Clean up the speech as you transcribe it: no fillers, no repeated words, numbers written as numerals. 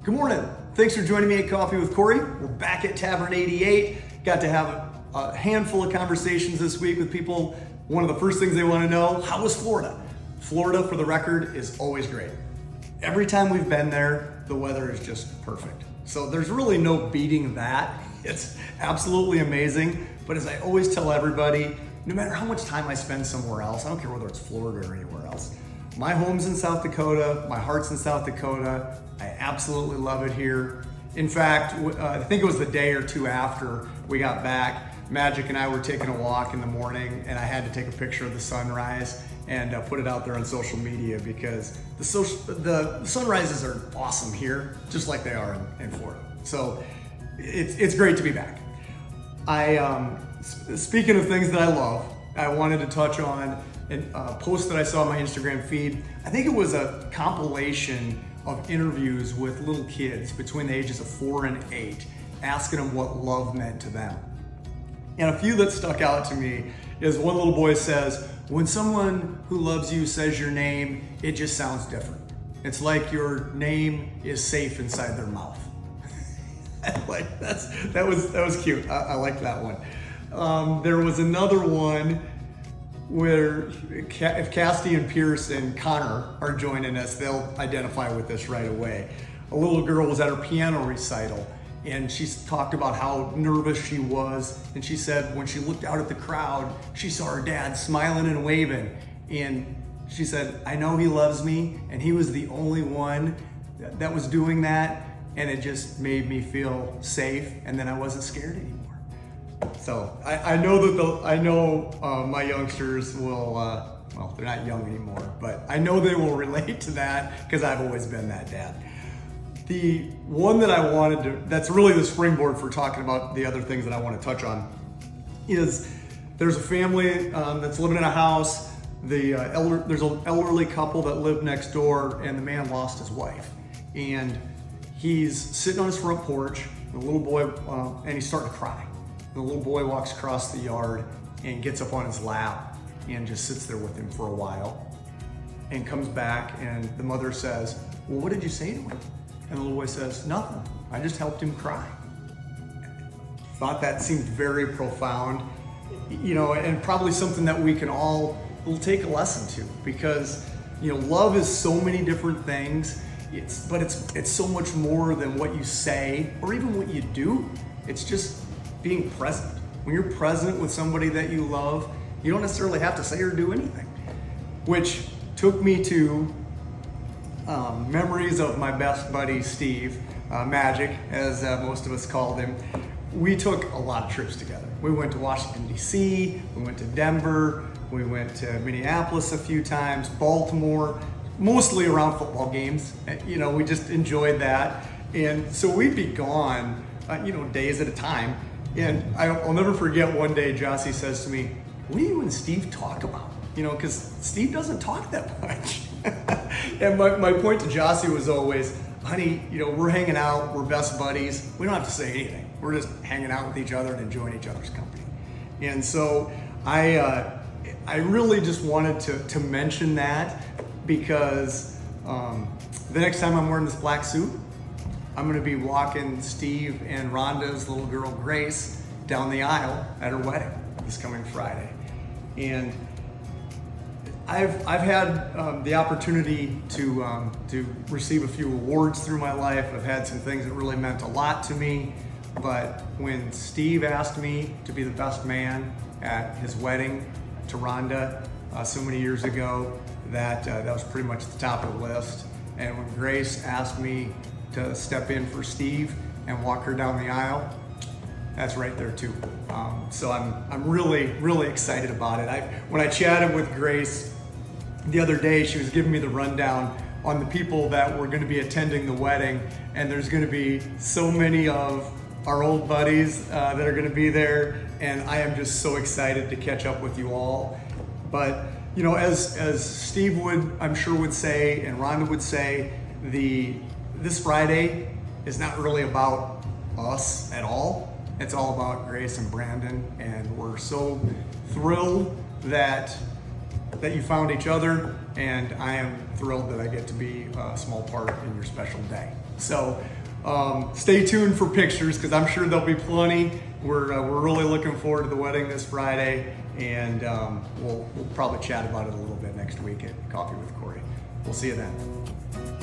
Good morning. Thanks for joining me at Coffee with Kory. We're back at Tavern 88. Got to have a handful of conversations this week with people. One of the first things they want to know, how was Florida? Florida, for the record, is always great. Every time we've been there, the weather is just perfect. So there's really no beating that. It's absolutely amazing. But as I always tell everybody, no matter how much time I spend somewhere else, I don't care whether it's Florida or anywhere else, my home's in South Dakota, my heart's in South Dakota. I absolutely love it here. In fact, I think it was the day or two after we got back, Magic and I were taking a walk in the morning and I had to take a picture of the sunrise and put it out there on social media because the sunrises are awesome here, just like they are in Florida. So it's great to be back. Speaking of things that I love, I wanted to touch on a post that I saw on my Instagram feed. I think it was a compilation of interviews with little kids between the ages of 4 and 8, asking them what love meant to them. And a few that stuck out to me is one little boy says, when someone who loves you says your name, it just sounds different. It's like your name is safe inside their mouth. Like that was cute. I like that one. There was another one where if Casty and Pierce and Connor are joining us, they'll identify with this right away. A little girl was at her piano recital and she talked about how nervous she was. And she said when she looked out at the crowd, she saw her dad smiling and waving. And she said, I know he loves me. And he was the only one that was doing that. And it just made me feel safe. And then I wasn't scared anymore. So I know my youngsters will, well, they're not young anymore, but I know they will relate to that because I've always been that dad. The one that I wanted to, that's really the springboard for talking about the other things that I want to touch on, is there's a family that's living in a house. There's an elderly couple that live next door, and the man lost his wife. And he's sitting on his front porch, the little boy, and he's starting to cry. The little boy walks across the yard and gets up on his lap and just sits there with him for a while and comes back, and the mother says, well, what did you say to him? And the little boy says, nothing. I just helped him cry. Thought that seemed very profound, and probably something that we can all take a lesson to, because, love is so many different things. But it's so much more than what you say or even what you do. It's just being present. When you're present with somebody that you love, you don't necessarily have to say or do anything. Which took me to memories of my best buddy, Steve, Magic, as most of us called him. We took a lot of trips together. We went to Washington, D.C., we went to Denver, we went to Minneapolis a few times, Baltimore, mostly around football games. We just enjoyed that. And so we'd be gone, days at a time. And I'll never forget one day Jossie says to me, what do you and Steve talk about? Because Steve doesn't talk that much. And my point to Jossie was always, honey, we're hanging out, we're best buddies. We don't have to say anything. We're just hanging out with each other and enjoying each other's company. And so I really just wanted to mention that, because the next time I'm wearing this black suit, I'm gonna be walking Steve and Rhonda's little girl Grace down the aisle at her wedding this coming Friday. And I've had the opportunity to receive a few awards through my life. I've had some things that really meant a lot to me. But when Steve asked me to be the best man at his wedding to Rhonda so many years ago, that was pretty much at the top of the list. And when Grace asked me to step in for Steve and walk her down the aisle, that's right there too. So I'm really, really excited about it. When I chatted with Grace the other day, she was giving me the rundown on the people that were going to be attending the wedding, and there's going to be so many of our old buddies that are going to be there, and I am just so excited to catch up with you all. But as Steve I'm sure would say, and Rhonda would say, this Friday is not really about us at all. It's all about Grace and Brandon, and we're so thrilled that you found each other, and I am thrilled that I get to be a small part in your special day. So Stay tuned for pictures because I'm sure there'll be plenty. We're really looking forward to the wedding this Friday, and we'll probably chat about it a little bit next week at Coffee with Kory. We'll see you then.